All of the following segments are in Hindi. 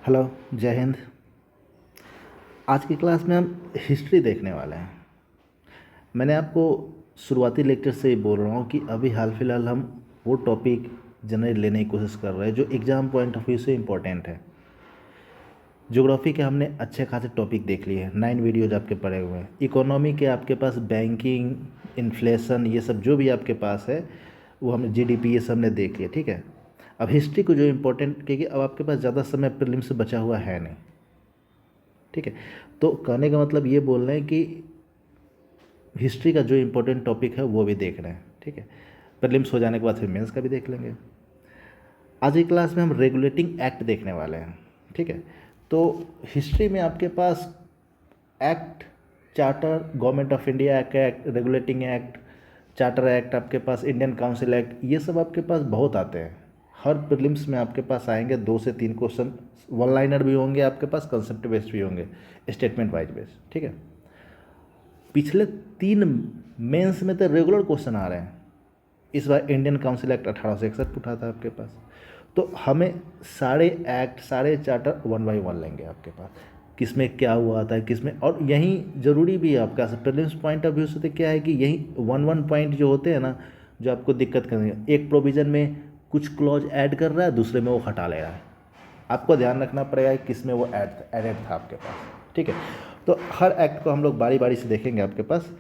हेलो। जय हिंद। आज की क्लास में हम हिस्ट्री देखने वाले हैं। मैंने आपको शुरुआती लेक्चर से ही बोल रहा हूँ कि अभी हाल फिलहाल हम वो टॉपिक जनरली लेने की कोशिश कर रहे हैं जो एग्ज़ाम पॉइंट ऑफ व्यू से इम्पोर्टेंट है। ज्योग्राफी के हमने अच्छे खासे टॉपिक देख लिए हैं, 9 वीडियोज आपके पड़े हुए हैं। इकोनॉमी के आपके पास बैंकिंग, इन्फ्लेशन, ये सब जो भी आपके पास है वो हमने जीडीपी ये सब ने देख लिया, ठीक है। अब हिस्ट्री को जो इम्पोर्टेंट, क्योंकि अब आपके पास ज़्यादा समय प्रीलिम्स से बचा हुआ है नहीं, ठीक है। तो कहने का मतलब ये बोल रहे हैं कि हिस्ट्री का जो इम्पोर्टेंट टॉपिक है वो भी देख रहे हैं, ठीक है। प्रीलिम्स हो जाने के बाद फिर मेंस का भी देख लेंगे। आज की क्लास में हम रेगुलेटिंग एक्ट देखने वाले हैं, ठीक है। तो हिस्ट्री में आपके पास act, charter, government of India act, regulating act, charter act, आपके पास इंडियन काउंसिल एक्ट, ये सब आपके पास बहुत आते हैं। हर प्रीलिम्स में आपके पास आएंगे 2 से 3 क्वेश्चन, वन लाइनर भी होंगे आपके पास, कंसेप्ट बेस्ड भी होंगे, स्टेटमेंट वाइज बेस्ड, ठीक है। पिछले 3 मेंस में तो रेगुलर क्वेश्चन आ रहे हैं। इस बार इंडियन काउंसिल एक्ट 1861 उठा था आपके पास। तो हमें सारे एक्ट, सारे चार्टर 1 बाई 1 लेंगे आपके पास, किसमें क्या हुआ था, किसमें, और यही ज़रूरी भी है आपका प्रीलिम्स पॉइंट ऑफ व्यू से। तो क्या है कि यही 1 पॉइंट जो होते हैं ना, जो आपको दिक्कत करेंगे। एक प्रोविज़न में कुछ क्लॉज ऐड कर रहा है, दूसरे में वो हटा ले रहा है। आपको ध्यान रखना पड़ेगा कि किसमें वो एडेड था आपके पास, ठीक है। तो हर एक्ट को हम लोग बारी बारी से देखेंगे आपके पास।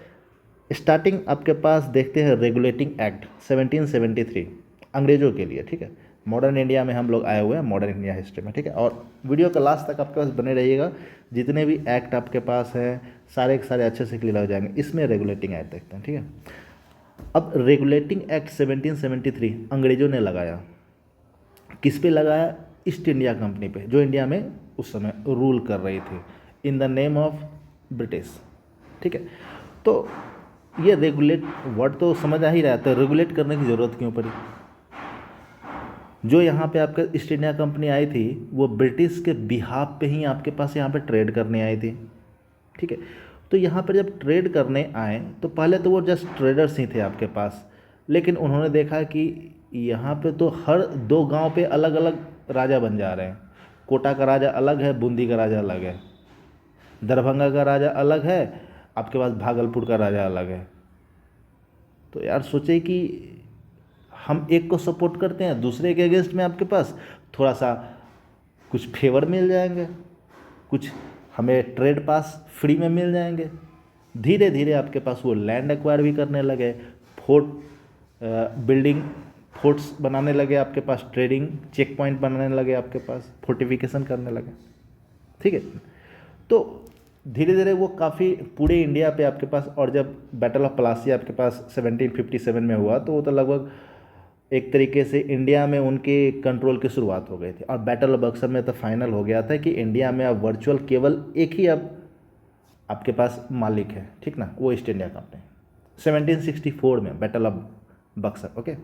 स्टार्टिंग आपके पास देखते हैं रेगुलेटिंग एक्ट 1773, अंग्रेज़ों के लिए, ठीक है। मॉडर्न इंडिया में हम लोग आए हुए हैं, मॉडर्न इंडिया हिस्ट्री में, ठीक है। और वीडियो के लास्ट तक आपके पास बने रहिएगा। जितने भी एक्ट आपके पास हैं सारे के सारे अच्छे से क्लियर हो जाएंगे। इसमें रेगुलेटिंग एक्ट देखते हैं, ठीक है। अब रेगुलेटिंग एक्ट 1773 अंग्रेज़ों ने लगाया। किस पे लगाया? ईस्ट इंडिया कंपनी पे, जो इंडिया में उस समय रूल कर रही थी, in the name of British, ठीक है। तो ये रेगुलेट वर्ड तो समझ आ ही रहा था, रेगुलेट करने की ज़रूरत क्यों पड़ी? जो यहाँ पे आपका ईस्ट इंडिया कंपनी आई थी वो ब्रिटिश के बिहाफ पे ही आपके पास यहाँ पे ट्रेड करने आई थी, ठीक है। तो यहाँ पर जब ट्रेड करने आए तो पहले तो वो जस्ट ट्रेडर्स ही थे आपके पास, लेकिन उन्होंने देखा कि यहाँ पे तो हर 2 गांव पे अलग अलग राजा बन जा रहे हैं। कोटा का राजा अलग है, बूंदी का राजा अलग है, दरभंगा का राजा अलग है, आपके पास भागलपुर का राजा अलग है। तो यार सोचे कि हम एक को सपोर्ट करते हैं, दूसरे के अगेंस्ट में आपके पास थोड़ा सा कुछ फेवर मिल जाएंगे, कुछ हमें ट्रेड पास फ्री में मिल जाएंगे। धीरे धीरे आपके पास वो लैंड एक्वायर भी करने लगे, फोर्ट बिल्डिंग, फोर्ट्स बनाने लगे आपके पास, ट्रेडिंग चेक पॉइंट बनाने लगे आपके पास, फोर्टिफिकेशन करने लगे, ठीक है। तो धीरे धीरे वो काफ़ी पूरे इंडिया पे आपके पास, और जब बैटल ऑफ प्लासी आपके पास 1757 में हुआ तो वो तो लगभग एक तरीके से इंडिया में उनके कंट्रोल की शुरुआत हो गई थी। और बैटल ऑफ बक्सर में तो फाइनल हो गया था कि इंडिया में अब वर्चुअल केवल एक ही अब आपके पास मालिक है, ठीक ना, वो ईस्ट इंडिया कंपनी। 1764 में बैटल ऑफ बक्सर, ओके।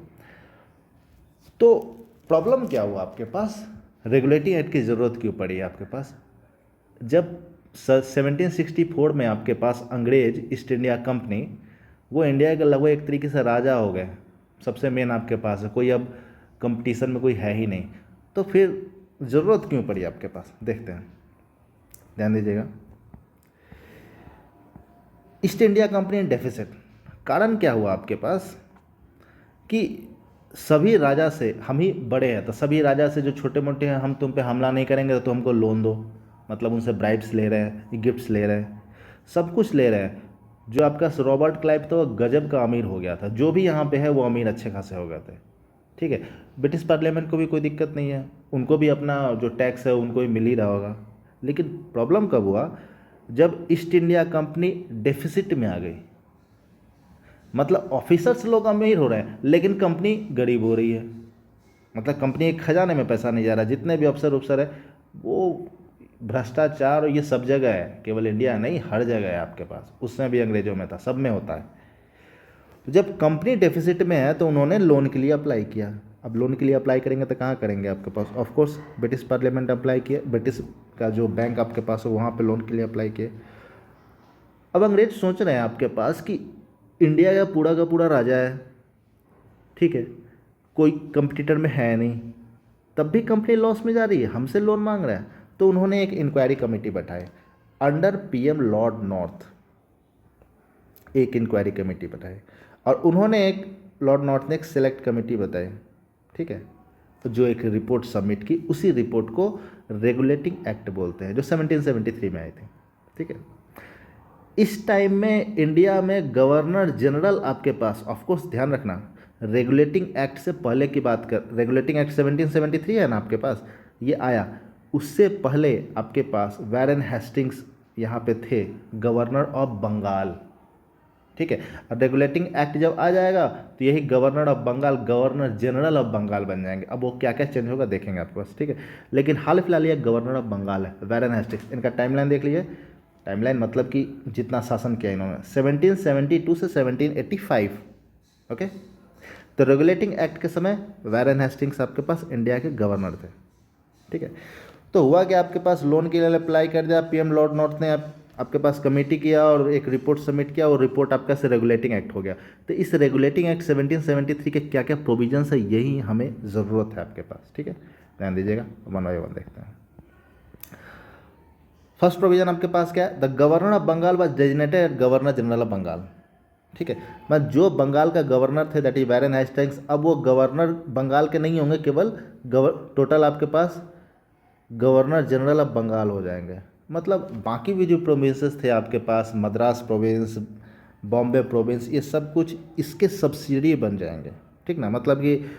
तो प्रॉब्लम क्या हुआ आपके पास? रेगुलेटिंग एक्ट की ज़रूरत क्यों पड़ी आपके पास? जब 1764 में आपके पास अंग्रेज ईस्ट इंडिया कंपनी, वो इंडिया के लगभग एक तरीके से राजा हो गए, सबसे मेन आपके पास है, कोई अब कंपटीशन में कोई है ही नहीं। तो फिर ज़रूरत क्यों पड़ी आपके पास? देखते हैं, ध्यान दीजिएगा। ईस्ट इंडिया कंपनी डेफिसिट, कारण क्या हुआ आपके पास कि सभी राजा से, हम ही बड़े हैं तो सभी राजा से जो छोटे मोटे हैं, हम तुम पे हमला नहीं करेंगे तो हमको लोन दो, मतलब उनसे ब्राइब्स ले रहे हैं, गिफ्ट्स ले रहे हैं, सब कुछ ले रहे हैं। जो आपका रॉबर्ट क्लाइव तो वो गजब का अमीर हो गया था, जो भी यहाँ पे है वो अमीर अच्छे खासे हो गए थे, ठीक है। ब्रिटिश पार्लियामेंट को भी कोई दिक्कत नहीं है, उनको भी अपना जो टैक्स है उनको भी मिल ही रहा होगा। लेकिन प्रॉब्लम कब हुआ? जब ईस्ट इंडिया कंपनी डेफिसिट में आ गई, मतलब ऑफिसर्स लोग अमीर हो रहे हैं लेकिन कंपनी गरीब हो रही है। मतलब कंपनी के खजाने में पैसा नहीं जा रहा, जितने भी अफसर है वो भ्रष्टाचार, और ये सब जगह है, केवल इंडिया नहीं हर जगह है आपके पास। उसमें भी अंग्रेजों में था, सब में होता है। तो जब कंपनी डेफिसिट में है तो उन्होंने लोन के लिए अप्लाई किया। अब लोन के लिए अप्लाई करेंगे तो कहाँ करेंगे आपके पास? Of course British parliament apply किया, ब्रिटिश का जो बैंक आपके पास है वहाँ पे लोन के लिए अप्लाई किए। अब अंग्रेज सोच रहे हैं आपके पास कि इंडिया का पूरा राजा है, ठीक है, कोई कंपटीटर में है नहीं, तब भी कंपनी लॉस में जा रही है, हमसे लोन मांग रहा है, तो उन्होंने एक इंक्वायरी कमेटी बैठाई अंडर पीएम लॉर्ड नॉर्थ, एक इंक्वायरी कमेटी बैठाई, और उन्होंने एक लॉर्ड नॉर्थ ने एक सेलेक्ट कमेटी बताई, ठीक है, तो जो एक रिपोर्ट सबमिट की, उसी रिपोर्ट को रेगुलेटिंग एक्ट बोलते हैं, जो 1773 में आई थी, ठीक है। इस टाइम में इंडिया में गवर्नर जनरल आपके पास, ऑफ कोर्स ध्यान रखना रेगुलेटिंग एक्ट से पहले की बात कर, रेगुलेटिंग एक्ट 1773 है ना आपके पास, ये आया, उससे पहले आपके पास वैरन हेस्टिंग्स यहाँ पे थे, गवर्नर ऑफ बंगाल, ठीक है। और रेगुलेटिंग एक्ट जब आ जाएगा तो यही governor of Bengal governor general of Bengal बन जाएंगे। अब वो क्या क्या चेंज होगा देखेंगे आपके पास, ठीक है। लेकिन हाल फिलहाल ये गवर्नर ऑफ बंगाल है, वैरन हेस्टिंग्स। इनका टाइमलाइन देख लीजिए, टाइमलाइन मतलब कि जितना शासन किया इन्होंने 1772 से 1785, ओके। तो रेगुलेटिंग एक्ट के समय वैरन हेस्टिंग्स आपके पास इंडिया के गवर्नर थे, ठीक है। तो हुआ कि आपके पास लोन के लिए अप्लाई कर दिया, पीएम लॉर्ड नॉर्थ ने आपके पास कमेटी किया और एक रिपोर्ट सबमिट किया, और रिपोर्ट आपका से रेगुलेटिंग एक्ट हो गया। तो इस रेगुलेटिंग एक्ट 1773 के क्या क्या प्रोविजंस है, यही हमें ज़रूरत है आपके पास, ठीक है। ध्यान दीजिएगा, वन बाय वन देखते हैं। फर्स्ट प्रोविजन आपके पास क्या है, the governor of Bengal was designated governor general of Bengal, ठीक है। मतलब जो बंगाल का गवर्नर थे दैट इज वैरन हेस्टिंग्स, अब वो गवर्नर बंगाल के नहीं होंगे, केवल टोटल आपके पास गवर्नर जनरल ऑफ बंगाल हो जाएंगे। मतलब बाकी भी जो प्रोविंसेस थे आपके पास, मद्रास प्रोविंस, बॉम्बे प्रोविंस, ये सब कुछ इसके सब्सिडी बन जाएंगे, ठीक ना। मतलब कि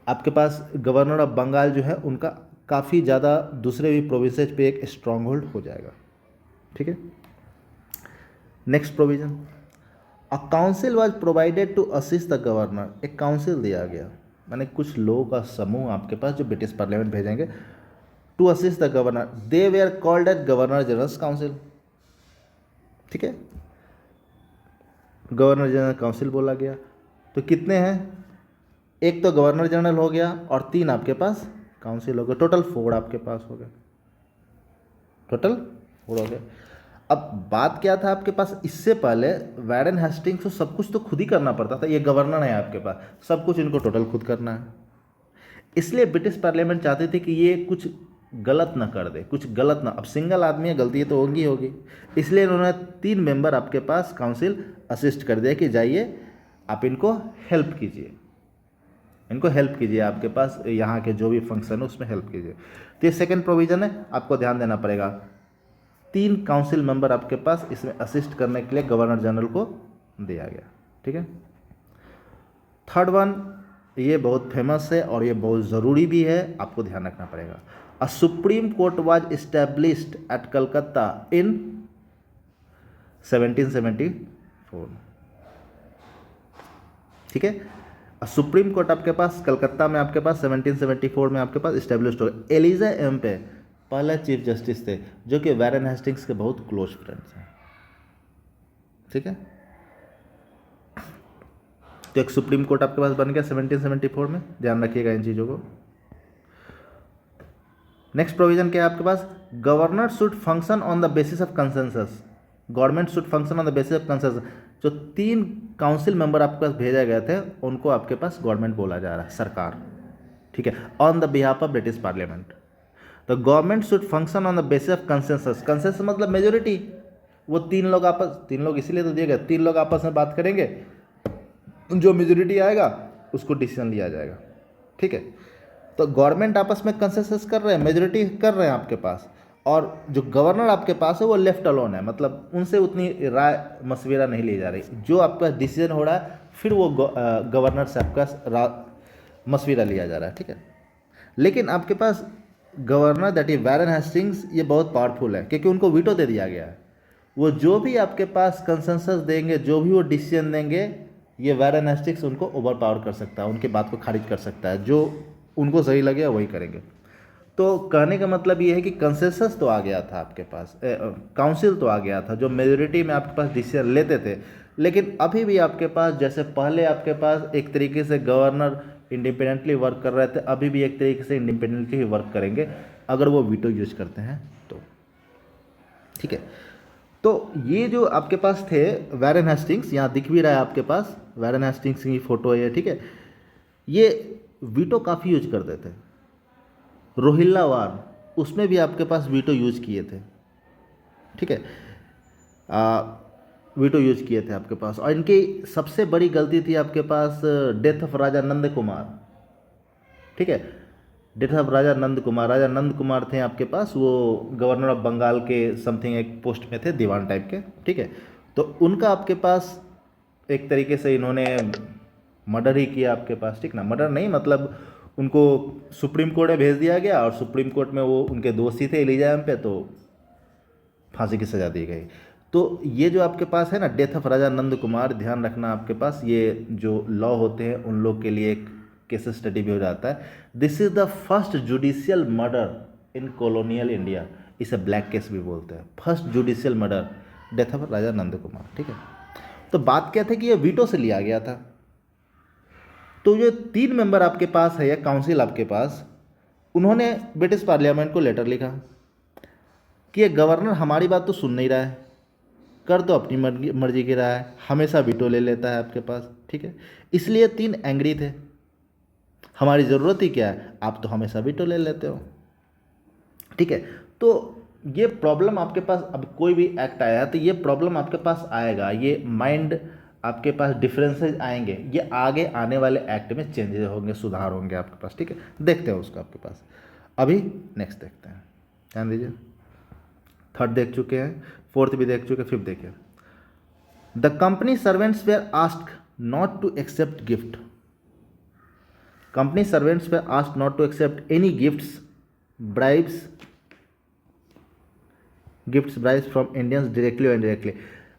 आपके पास गवर्नर ऑफ बंगाल जो है उनका काफ़ी ज़्यादा दूसरे भी प्रोविंसेज पे एक स्ट्रॉन्ग होल्ड हो जाएगा, ठीक है। Next provision, a council was provided to assist the governor, एक काउंसिल दिया गया, माने कुछ लोगों का समूह आपके पास जो ब्रिटिश पार्लियामेंट भेजेंगे to assist the governor, they were called at governor general council, ठीक है। गवर्नर जनरल काउंसिल बोला गया, तो कितने हैं, एक तो गवर्नर जनरल हो गया और 3 आपके पास काउंसिल हो गए, टोटल 4 आपके पास हो गए, टोटल 4 हो गए। अब बात क्या था आपके पास, इससे पहले वैरन हेस्टिंग्स को सब कुछ तो खुद ही करना पड़ता था, ये गवर्नर है आपके पास, सब कुछ इनको टोटल खुद करना है। इसलिए ब्रिटिश पार्लियामेंट चाहते थे कि ये कुछ गलत ना कर दे, कुछ गलत ना, अब सिंगल आदमी है, गलती तो होगी होगी, इसलिए इन्होंने 3 मेंबर आपके पास काउंसिल असिस्ट कर दिया कि जाइए आप इनको हेल्प कीजिए, इनको हेल्प कीजिए, आपके पास यहाँ के जो भी फंक्शन है उसमें हेल्प कीजिए। तो ये सेकेंड प्रोविजन है, आपको ध्यान देना पड़ेगा, 3 काउंसिल मेंबर आपके पास इसमें असिस्ट करने के लिए गवर्नर जनरल को दिया गया, ठीक है। थर्ड वन, ये बहुत फेमस है और ये बहुत ज़रूरी भी है, आपको ध्यान रखना पड़ेगा, a supreme court was established at Calcutta in 1774, ठीक है। सुप्रीम कोर्ट आपके पास कलकत्ता में आपके पास 1774 में आपके पास इस्टेब्लिश्ड हो गया। एलिजा एम्पे पहले चीफ जस्टिस थे, जो कि वैरन हेस्टिंग्स के बहुत क्लोज फ्रेंड्स हैं, ठीक है। तो एक सुप्रीम कोर्ट आपके पास बन गया 1774 में, ध्यान रखिएगा इन चीज़ों को। नेक्स्ट प्रोविजन क्या है आपके पास, governor should function on the basis of consensus, government should function on the basis of consensus. जो 3 काउंसिल मेंबर आपके पास भेजे गए थे उनको आपके पास गवर्नमेंट बोला जा रहा है, सरकार, ठीक है, on the behalf of British parliament. तो government should function on the basis of consensus, consensus मतलब मेजोरिटी, वो 3 लोग आपस, 3 लोग इसीलिए तो दिए गए, 3 लोग आपस में बात करेंगे, जो मेजोरिटी आएगा उसको डिसीजन लिया जाएगा, ठीक है। तो गवर्नमेंट आपस में कंसेंसस कर रहे हैं, मेजोरिटी कर रहे हैं आपके पास, और जो गवर्नर आपके पास है वो लेफ्ट अलोन है, मतलब उनसे उतनी राय मशविरा नहीं ली जा रही, जो आपका डिसीजन हो रहा है फिर वो गवर्नर से आपका मशविरा लिया जा रहा है, ठीक है। लेकिन आपके पास governor that is Warren Hastings, ये बहुत पावरफुल है क्योंकि उनको वीटो दे दिया गया है, वो जो भी आपके पास कंसेंसस देंगे, जो भी वो डिसीजन देंगे, ये वैरन हेस्टिंग्स उनको ओवर पावर कर सकता है, उनकी बात को खारिज कर सकता है, जो उनको सही लगे वही करेंगे। तो कहने का मतलब ये है कि कंसेंसस तो आ गया था आपके पास, काउंसिल तो आ गया था जो मेजोरिटी में आपके पास डिसीजन लेते थे, लेकिन अभी भी आपके पास, जैसे पहले आपके पास एक तरीके से गवर्नर इंडिपेंडेंटली वर्क कर रहे थे, अभी भी एक तरीके से इंडिपेंडेंटली ही वर्क करेंगे अगर वो वीटो यूज करते हैं तो, ठीक है। तो ये जो आपके पास थे वैरन हेस्टिंग्स, यहाँ दिख भी रहा है आपके पास, वैरन हेस्टिंग्स की फ़ोटो है, ठीक है, ये वीटो काफ़ी यूज करते थे। रोहिल्ला वार, उसमें भी आपके पास वीटो यूज किए थे, ठीक है, वीटो यूज किए थे आपके पास। और इनकी सबसे बड़ी गलती थी आपके पास डेथ ऑफ राजा नंद कुमार, ठीक है, डेथ ऑफ राजा नंद कुमार। राजा नंद कुमार थे आपके पास, वो गवर्नर ऑफ बंगाल के समथिंग एक पोस्ट में थे, दीवान टाइप के, ठीक है। तो उनका आपके पास एक तरीके से इन्होंने मर्डर ही किया आपके पास, ठीक ना, मर्डर नहीं मतलब उनको सुप्रीम कोर्ट में भेज दिया गया और सुप्रीम कोर्ट में वो उनके दोषी थे इलिजाम पे, तो फांसी की सज़ा दी गई। तो ये जो आपके पास है ना डेथ ऑफ राजा नंद कुमार, ध्यान रखना आपके पास ये जो लॉ होते हैं उन लोग के लिए एक केस स्टडी भी हो जाता है। This is the first judicial murder in colonial India, इसे ब्लैक केस भी बोलते हैं। First judicial murder death of Raja Nand Kumar, ठीक है। तो बात क्या थी कि ये वीटो से लिया गया था। तो जो 3 मेंबर आपके पास है या काउंसिल आपके पास, उन्होंने ब्रिटिश पार्लियामेंट को लेटर लिखा कि ये गवर्नर हमारी बात तो सुन नहीं रहा है, कर तो अपनी मर्जी की रहा है, हमेशा वीटो ले लेता है आपके पास, ठीक है। इसलिए 3 एंग्री थे, हमारी ज़रूरत ही क्या है, आप तो हमेशा वीटो ले लेते हो, ठीक है। तो ये प्रॉब्लम आपके पास, अब कोई भी एक्ट आया है तो ये प्रॉब्लम आपके पास आएगा, ये माइंड आपके पास डिफरेंसेस आएंगे, ये आगे आने वाले एक्ट में चेंजेस होंगे, सुधार होंगे आपके पास, ठीक है। देखते हैं उसको आपके पास। अभी नेक्स्ट देखते हैं, ध्यान दीजिए। 3rd देख चुके हैं, 4th भी देख चुके हैं, 5th देखिए। The company servants were asked not to accept gift, company servants were asked not to accept any gifts, bribes from Indians directly और इनडायरेक्टली।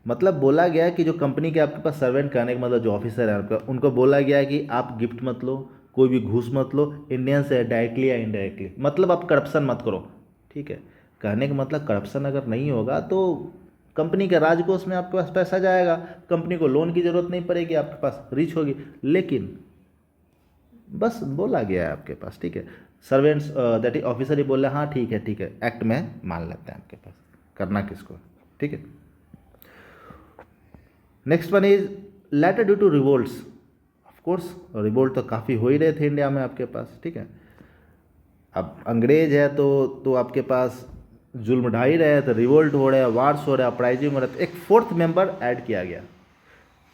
मतलब बोला गया कि जो कंपनी के आपके पास सर्वेंट करने का मतलब जो ऑफिसर है आपका, उनको बोला गया है कि आप गिफ्ट मत लो, कोई भी घूस मत लो, इंडियन से डायरेक्टली या इनडायरेक्टली, मतलब आप करप्शन मत करो, ठीक है। कहने का मतलब करप्शन अगर नहीं होगा तो कंपनी के राजकोष में आपके पास पैसा जाएगा, कंपनी को लोन की ज़रूरत नहीं पड़ेगी, आपके पास रीच होगी। लेकिन बस बोला गया है आपके पास, ठीक है। सर्वेंट्स दैट इज ऑफिसर ही बोले हाँ ठीक है, एक्ट में मान लेते हैं आपके पास, करना किसको, ठीक है। Next one is later due to revolts. Of course revolt तो काफ़ी हो ही रहे थे इंडिया में आपके पास, ठीक है। अब अंग्रेज है तो आपके पास जुल्म ढा ही रहे हैं, तो रिवोल्ट हो रहे हैं, वार्स हो रहे हैं, अपराइजिंग हो रहे हैं। तो एक 4th मेंबर ऐड किया गया,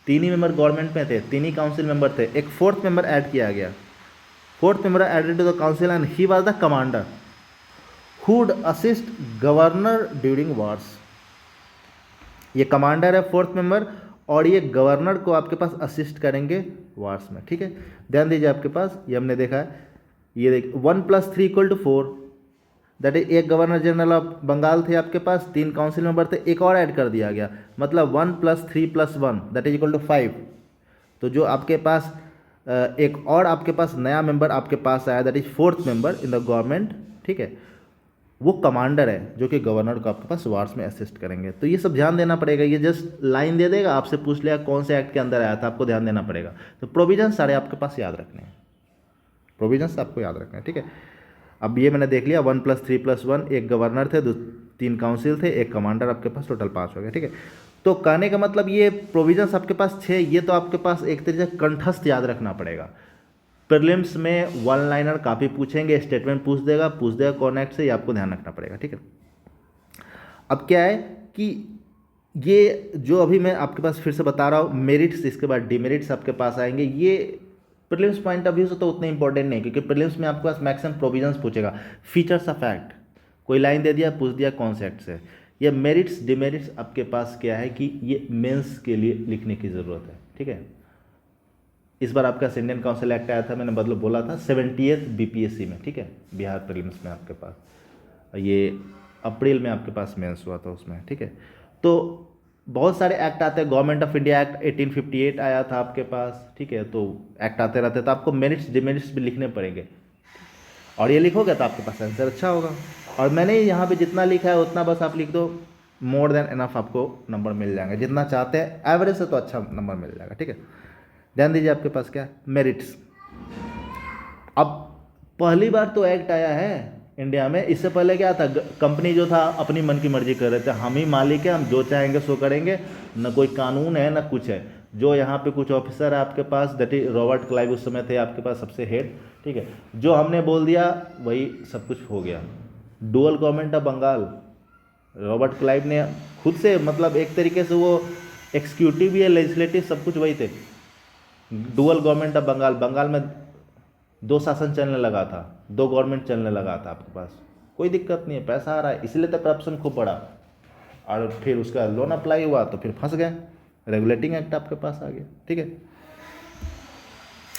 3 ही मेंबर गवर्नमेंट में थे, 3 ही काउंसिल मेंबर थे, एक 4th मेंबर ऐड किया गया। 4th member added to the council and he was the commander who would assist governor during wars। ये कमांडर है 4th मेंबर, और ये गवर्नर को आपके पास असिस्ट करेंगे वार्स में, ठीक है। ध्यान दीजिए आपके पास, ये हमने देखा है, ये देख 1 + 3 = 4, दैट इज एक गवर्नर जनरल ऑफ बंगाल थे आपके पास, 3 काउंसिल मेंबर थे, एक और ऐड कर दिया गया, मतलब 1 + 3 + 1 दैट इज = 5। तो जो आपके पास एक और आपके पास नया मेंबर आपके पास आया, that is 4th member in the government, ठीक है। वो कमांडर है जो कि गवर्नर को आपके पास वार्स में असिस्ट करेंगे। तो ये सब ध्यान देना पड़ेगा, ये जस्ट लाइन दे देगा, आपसे पूछ लिया कौन से एक्ट के अंदर आया था, आपको ध्यान देना पड़ेगा। तो प्रोविजन सारे आपके पास याद रखने हैं, प्रोविजंस आपको याद रखना है, ठीक है। अब ये मैंने देख लिया 1 + 3 + 1, एक गवर्नर थे, 3 काउंसिल थे, एक कमांडर, आपके पास टोटल 5 हो गए, ठीक है। तो कहने का मतलब ये प्रोविजंस आपके पास 6, ये तो आपके पास एक तरीके से कंठस्थ याद रखना पड़ेगा। प्रीलिम्स में 1 लाइनर काफ़ी पूछेंगे, स्टेटमेंट पूछ देगा कौन एक्ट से, ये आपको ध्यान रखना पड़ेगा, ठीक है। अब क्या है कि ये जो अभी मैं आपके पास फिर से बता रहा हूँ मेरिट्स, इसके बाद डिमेरिट्स आपके पास आएंगे। ये प्रीलिम्स पॉइंट ऑफ व्यू से तो उतने इंपॉर्टेंट नहीं, क्योंकि प्रीलिम्स में आपके पास मैक्सिमम प्रोविजंस पूछेगा, फीचर्स ऑफ एक्ट, कोई लाइन दे दिया, पूछ दिया कौन से एक्ट से। ये मेरिट्स डिमेरिट्स आपके पास क्या है कि ये मेंस के लिए लिखने की ज़रूरत है, ठीक है। इस बार आपका इंडियन काउंसिल एक्ट आया था, मैंने मतलब बोला था 70th BPSC में, ठीक है, बिहार प्रीलिम्स में आपके पास, ये अप्रैल में आपके पास मेंस हुआ था उसमें, ठीक है। तो बहुत सारे एक्ट आते हैं, गवर्नमेंट ऑफ इंडिया एक्ट 1858 आया था आपके पास, ठीक है। तो एक्ट आते रहते, तो आपको मेरिट्स डिमेरिट्स भी लिखने पड़ेंगे, और ये लिखोगे तो आपके पास आंसर अच्छा होगा। और मैंने यहाँ पे जितना लिखा है उतना बस आप लिख दो, मोर देन इनफ आपको नंबर मिल जाएंगे, जितना चाहते हैं, एवरेज से तो अच्छा नंबर मिल जाएगा, ठीक है। ध्यान दीजिए आपके पास क्या मेरिट्स। अब पहली बार तो एक्ट आया है इंडिया में, इससे पहले क्या था, कंपनी जो था अपनी मन की मर्जी कर रहे थे, हम ही मालिक है, हम जो चाहेंगे सो करेंगे, न कोई कानून है न कुछ है। जो यहाँ पे कुछ ऑफिसर है आपके पास, दैट इज रॉबर्ट क्लाइव उस समय थे आपके पास सबसे हेड, ठीक है। जो हमने बोल दिया वही सब कुछ हो गया, dual government of Bengal, Robert Clive ने खुद से, मतलब एक तरीके से वो एक्सिक्यूटिव भी है, लेजिस्लेटिव, सब कुछ वही थे। Dual government of Bengal, Bengal में दो शासन चलने लगा था, दो गवर्नमेंट चलने लगा था आपके पास, कोई दिक्कत नहीं है, पैसा आ रहा है, इसलिए तो करप्शन खूब बढ़ा। और फिर उसका लोन अप्लाई हुआ तो फिर फंस गए, रेगुलेटिंग एक्ट आपके पास आ गया, ठीक है।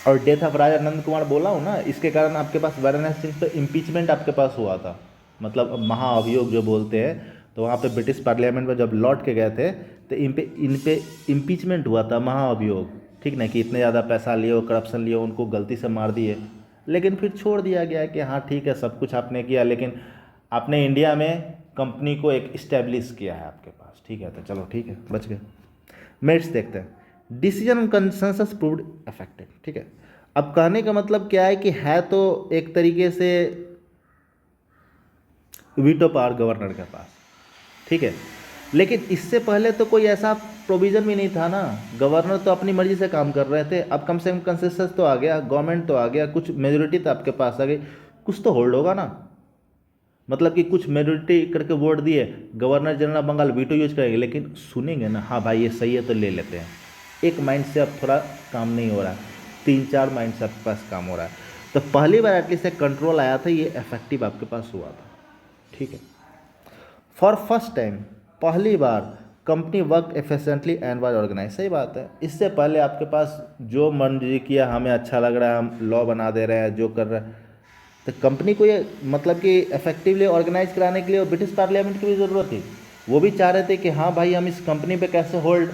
और डेथ ऑफ राजा नंद कुमार बोला हूँ ना, इसके कारण आपके पास वाराणसी पे इम्पीचमेंट आपके पास हुआ था, मतलब महाअभियोग जो बोलते हैं। तो वहाँ पे ब्रिटिश पार्लियामेंट में जब लौट के गए थे तो इन पे इम्पीचमेंट हुआ था, महाअभियोग, ठीक ना, कि इतने ज़्यादा पैसा लिए, करप्शन लिए, उनको गलती से मार दिए। लेकिन फिर छोड़ दिया गया कि हाँ ठीक है, सब कुछ आपने किया, लेकिन आपने इंडिया में कंपनी को एक इस्टेब्लिश किया है आपके पास, ठीक है, तो चलो ठीक है, बच गए। मेरिट्स देखते हैं। Decision on consensus proved effective, ठीक है। अब कहने का मतलब क्या है कि है तो एक तरीके से वीटो पावर गवर्नर के पास, ठीक है, लेकिन इससे पहले तो कोई ऐसा प्रोविज़न भी नहीं था ना, गवर्नर तो अपनी मर्जी से काम कर रहे थे। अब कम से कम कंसेंसस तो आ गया, गवर्नमेंट तो आ गया, कुछ मेजोरिटी तो आपके पास आ गई, कुछ तो होल्ड होगा ना, मतलब कि कुछ मेजोरिटी करके वोट दिए, governor general of Bengal veto use करेंगे, लेकिन सुनेंगे ना, हाँ भाई ये सही है तो ले लेते हैं। एक माइंड से अब थोड़ा काम नहीं हो रहा है, 3-4 माइंड से आपके पास काम हो रहा है। तो पहली बार एटलीस्ट एक कंट्रोल आया था, ये इफेक्टिव आपके पास हुआ था, ठीक है। फॉर फर्स्ट टाइम, पहली बार company work efficiently and was organize, सही बात है। इससे पहले आपके पास जो मर्जी किया, हमें अच्छा लग रहा है, हम लॉ बना दे रहे हैं, जो कर रहे हैं, तो कंपनी को ये मतलब कि इफेक्टिवली ऑर्गेनाइज कराने के लिए ब्रिटिश पार्लियामेंट की भी ज़रूरत थी। वो भी चाह रहे थे कि हाँ भाई हम इस कंपनी पे कैसे होल्ड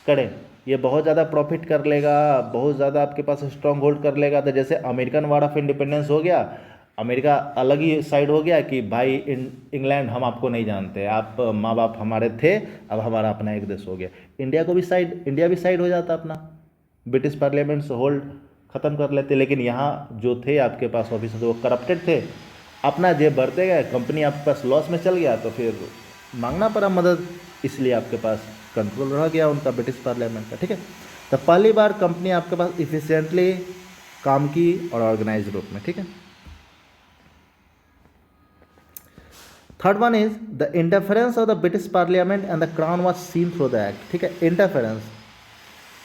करें, ये बहुत ज़्यादा प्रॉफिट कर लेगा, बहुत ज़्यादा आपके पास स्ट्रॉन्ग होल्ड कर लेगा। तो जैसे अमेरिकन वार ऑफ इंडिपेंडेंस हो गया, अमेरिका अलग ही साइड हो गया कि भाई इंग्लैंड हम आपको नहीं जानते, आप माँ बाप हमारे थे, अब हमारा अपना एक देश हो गया। इंडिया भी साइड हो जाता अपना, ब्रिटिश पार्लियामेंट से होल्ड ख़त्म कर लेते। लेकिन यहाँ जो थे आपके पास ऑफिसर, वो करप्टेड थे, अपना जेब भरते गए, कंपनी आपके पास लॉस में चल गया तो फिर मांगना पड़ा मदद, इसलिए आपके पास कंट्रोल रह गया उनका ब्रिटिश पार्लियामेंट का, ठीक है। तो पहली बार कंपनी आपके पास इफिशिएंटली काम की और ऑर्गेनाइज रूप में, ठीक है। Third one is the interference of the British parliament and the crown was seen through the act, ठीक है।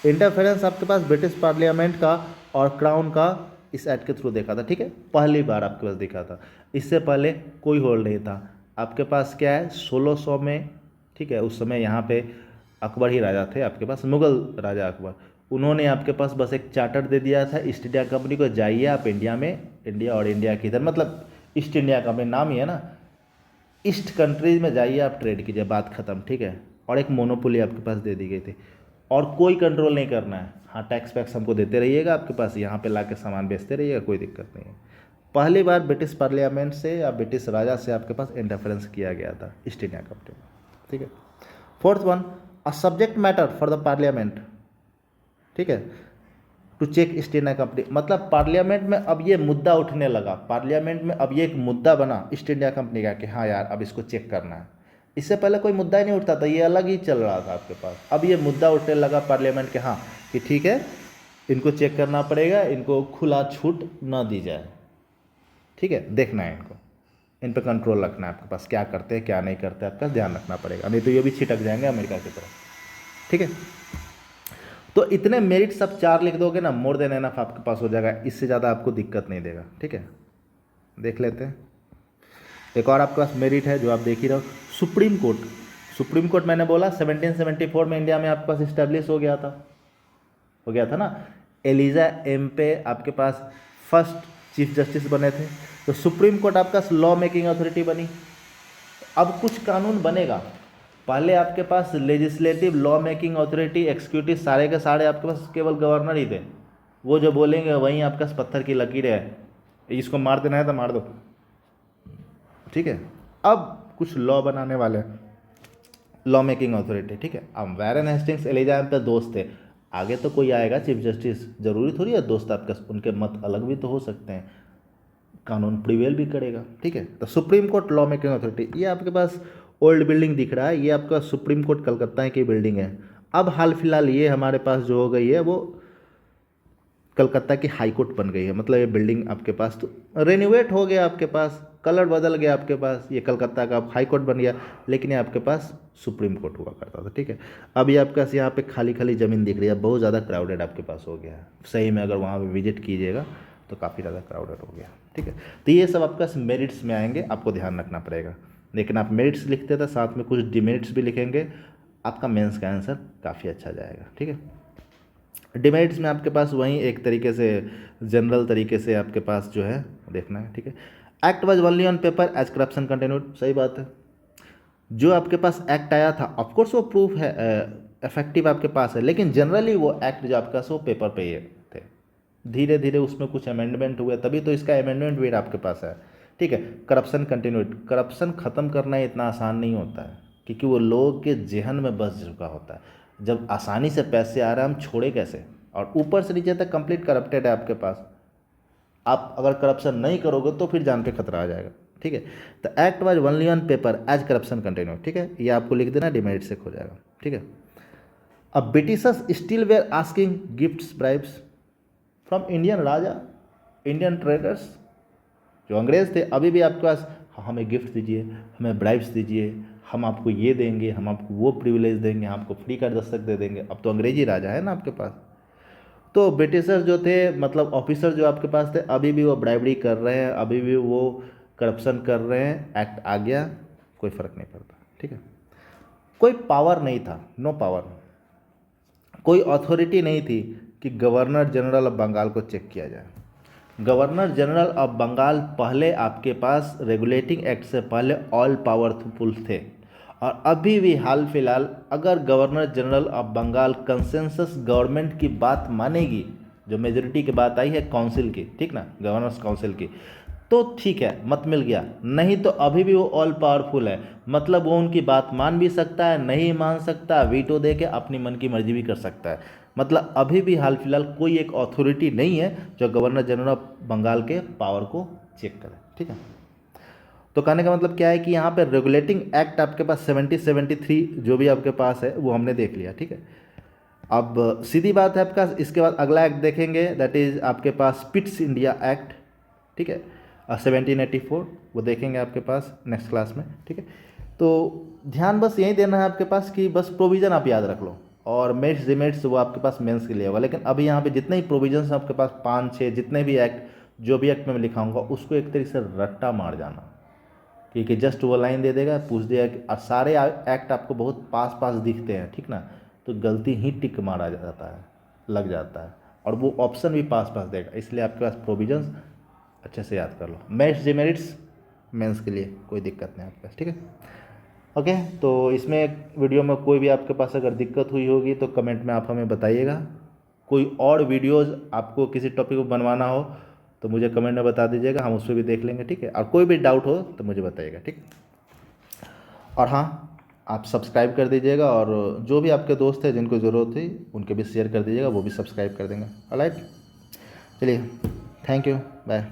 इंटरफेरेंस आपके पास ब्रिटिश पार्लियामेंट का और क्राउन का इस एक्ट के थ्रू देखा था, ठीक है, पहली बार आपके पास देखा था। इससे पहले कोई होल्ड नहीं था आपके पास। क्या है, 1600 में, ठीक है, उस समय यहाँ पे अकबर ही राजा थे आपके पास, मुगल राजा अकबर, उन्होंने आपके पास बस एक चार्टर दे दिया था ईस्ट इंडिया कंपनी को, जाइए आप इंडिया में, इंडिया और इंडिया की इधर, मतलब ईस्ट इंडिया कंपनी नाम ही है ना, ईस्ट कंट्रीज में जाइए आप ट्रेड कीजिए, बात खत्म, ठीक है। और एक मोनोपोली आपके पास दे दी गई थी, और कोई कंट्रोल नहीं करना है, हाँ टैक्स वैक्स हमको देते रहिएगा, आपके पास यहाँ पे ला के सामान बेचते रहिएगा, कोई दिक्कत नहीं है। पहली बार ब्रिटिश पार्लियामेंट से या ब्रिटिश राजा से आपके पास इंटरफेरेंस किया गया था ईस्ट इंडिया कंपनी में, ठीक है। Fourth one, a subject matter for the parliament, ठीक है, to check East India company, मतलब पार्लियामेंट में अब ये मुद्दा उठने लगा, पार्लियामेंट में अब ये एक मुद्दा बना ईस्ट इंडिया कंपनी का कि हाँ यार अब इसको चेक करना है। इससे पहले कोई मुद्दा ही नहीं उठता था, ये अलग ही चल रहा था आपके पास। अब ये मुद्दा उठने लगा पार्लियामेंट के, हाँ कि ठीक है इनको चेक करना पड़ेगा, इनको खुला छूट ना दी जाए, ठीक है, देखना है इनको, इन पर कंट्रोल रखना है आपके पास, क्या करते हैं क्या नहीं करते आपका ध्यान रखना पड़ेगा, नहीं तो ये भी छिटक जाएंगे अमेरिका की तरफ, ठीक है। तो इतने मेरिट सब 4 लिख दोगे ना, मोर देन एनफ आपके पास हो जाएगा, इससे ज़्यादा आपको दिक्कत नहीं देगा, ठीक है। देख लेते हैं एक और आपके पास मेरिट है जो आप देख ही रहो, सुप्रीम कोर्ट। सुप्रीम कोर्ट मैंने बोला 1774 में इंडिया में आपके पास इस्टेब्लिश हो गया था ना। एलिजा एम्पे आपके पास फर्स्ट चीफ जस्टिस बने थे, तो सुप्रीम कोर्ट आपका लॉ मेकिंग अथॉरिटी बनी। अब कुछ कानून बनेगा, पहले आपके पास legislative, law making authority, executive, सारे के सारे आपके पास केवल गवर्नर ही थे, वो जो बोलेंगे वहीं आपका पत्थर की लकीर है, इसको मार देना है तो मार दो, ठीक है। अब कुछ लॉ बनाने वाले हैं, लॉ मेकिंग अथॉरिटी, ठीक है। अब वैरन हेस्टिंग्स, एलिजा एम्पे दोस्त थे, आगे तो कोई आएगा चीफ जस्टिस, जरूरी थोड़ी है दोस्त आपका, उनके मत अलग भी तो हो सकते हैं, कानून प्रिवेल भी करेगा, ठीक है। तो supreme court law making authority, ये आपके पास ओल्ड बिल्डिंग दिख रहा है, ये आपका सुप्रीम कोर्ट कलकत्ता की बिल्डिंग है। अब हाल फिलहाल ये हमारे पास जो हो गई है वो कलकत्ता की हाई कोर्ट बन गई है, मतलब ये बिल्डिंग आपके पास तो रेनोवेट हो गया, आपके पास कलर बदल गया, आपके पास ये कलकत्ता का हाई कोर्ट बन गया, लेकिन ये आपके पास सुप्रीम कोर्ट हुआ करता था। ठीक है, अब ये आपके पास यहाँ पे खाली खाली ज़मीन दिख रही है, बहुत ज़्यादा क्राउडेड आपके पास हो गया है। सही में अगर वहाँ पे विजिट कीजिएगा तो काफ़ी ज़्यादा क्राउडेड हो गया। ठीक है, तो ये सब आपका मेरिट्स में आएंगे, आपको ध्यान रखना पड़ेगा। लेकिन आप मेरिट्स लिखते थे, साथ में कुछ डिमेरिट्स भी लिखेंगे, आपका मेंस का आंसर काफ़ी अच्छा जाएगा। ठीक है, डिमेरिट्स में आपके पास वहीं एक तरीके से जनरल तरीके से आपके पास जो है देखना है। ठीक है, act was only on paper as corruption continued, सही बात है। जो आपके पास एक्ट आया था ऑफकोर्स वो प्रूफ है, इफेक्टिव आपके पास है, लेकिन जनरली वो एक्ट जो आपके पास वो पेपर पे ही थे। धीरे धीरे उसमें कुछ अमेंडमेंट हुए, तभी तो इसका अमेंडमेंट भी आपके पास है। ठीक है, करप्शन कंटिन्यूड, करप्शन ख़त्म करना इतना आसान नहीं होता है, क्योंकि वो लोगों के जहन में बस चुका होता है। जब आसानी से पैसे आ रहे हैं, हम छोड़े कैसे, और ऊपर से नीचे तक कंप्लीट करप्टेड है आपके पास। आप अगर करप्शन नहीं करोगे तो फिर जान पे खतरा आ जाएगा। ठीक है, तो act was only on paper as corruption continue. ठीक है, ये आपको लिख देना, डिमेरिट से हो जाएगा। ठीक है, अब Britishers still were asking gifts bribes from Indian raja, Indian traders, जो अंग्रेज थे अभी भी आपके पास हमें गिफ्ट दीजिए, हमें ब्राइब्स दीजिए, हम आपको ये देंगे, हम आपको वो प्रिविलेज देंगे, हम आपको फ्री का दस्तक दे देंगे। अब तो अंग्रेजी राजा है ना आपके पास। तो ब्रिटिशर्स जो थे, मतलब ऑफिसर जो आपके पास थे, अभी भी वो ब्राइबरी कर रहे हैं, अभी भी वो करप्शन कर रहे हैं। एक्ट आ गया, कोई फ़र्क नहीं पड़ता। ठीक है, कोई पावर नहीं था, नो पावर, कोई अथॉरिटी नहीं थी कि गवर्नर जनरल ऑफ बंगाल को चेक किया जाए। गवर्नर जनरल ऑफ बंगाल पहले आपके पास रेगुलेटिंग एक्ट से पहले ऑल पावरफुल थे, और अभी भी हाल फिलहाल अगर governor general of Bengal consensus government की बात मानेगी, जो मेजोरिटी की बात आई है काउंसिल की, ठीक ना, गवर्नर्स काउंसिल की, तो ठीक है, मत मिल गया। नहीं तो अभी भी वो ऑल पावरफुल है, मतलब वो उनकी बात मान भी सकता है, नहीं मान सकता, वीटो दे के अपनी मन की मर्जी भी कर सकता है। मतलब अभी भी हाल फिलहाल कोई एक अथॉरिटी नहीं है जो गवर्नर जनरल ऑफ बंगाल के पावर को चेक करे। ठीक है, तो कहने का मतलब क्या है कि यहाँ पे रेगुलेटिंग एक्ट आपके पास 73 जो भी आपके पास है वो हमने देख लिया। ठीक है, अब सीधी बात है आपका, इसके बाद अगला एक्ट देखेंगे, दैट इज़ आपके पास पिट्स इंडिया एक्ट। ठीक है, 1784, वो देखेंगे आपके पास नेक्स्ट क्लास में। ठीक है, तो ध्यान बस यही देना है आपके पास कि बस प्रोविज़न आप याद रख लो, और मेरिट्स डिमेरिट्स वो आपके पास मेंस के लिए होगा। लेकिन अभी यहाँ पे जितने ही प्रोविजंस हैं आपके पास 5-6, जितने भी एक्ट, जो भी एक्ट में लिखाऊंगा उसको एक तरीके से रट्टा मार जाना, क्योंकि जस्ट वो लाइन दे देगा, पूछ देगा कि, और सारे एक्ट आपको बहुत पास पास दिखते हैं, ठीक ना, तो गलती ही टिक मारा जाता है, लग जाता है, और वो ऑप्शन भी पास पास देगा। इसलिए आपके पास प्रोविजंस अच्छे से याद कर लो। मेरिट्स डिमेरिट्स मेंस के लिए कोई दिक्कत नहीं आपके पास। ठीक है, ओके, तो इसमें वीडियो में कोई भी आपके पास अगर दिक्कत हुई होगी तो कमेंट में आप हमें बताइएगा। कोई और वीडियोज़ आपको किसी टॉपिक पर बनवाना हो तो मुझे कमेंट में बता दीजिएगा, हम उस पर भी देख लेंगे। ठीक है, और कोई भी डाउट हो तो मुझे बताइएगा। ठीक, और हाँ, आप सब्सक्राइब कर दीजिएगा, और जो भी आपके दोस्त हैं जिनको ज़रूरत है उनके भी शेयर कर दीजिएगा, वो भी सब्सक्राइब कर देंगे। ऑलराइट, चलिए, थैंक यू, बाय।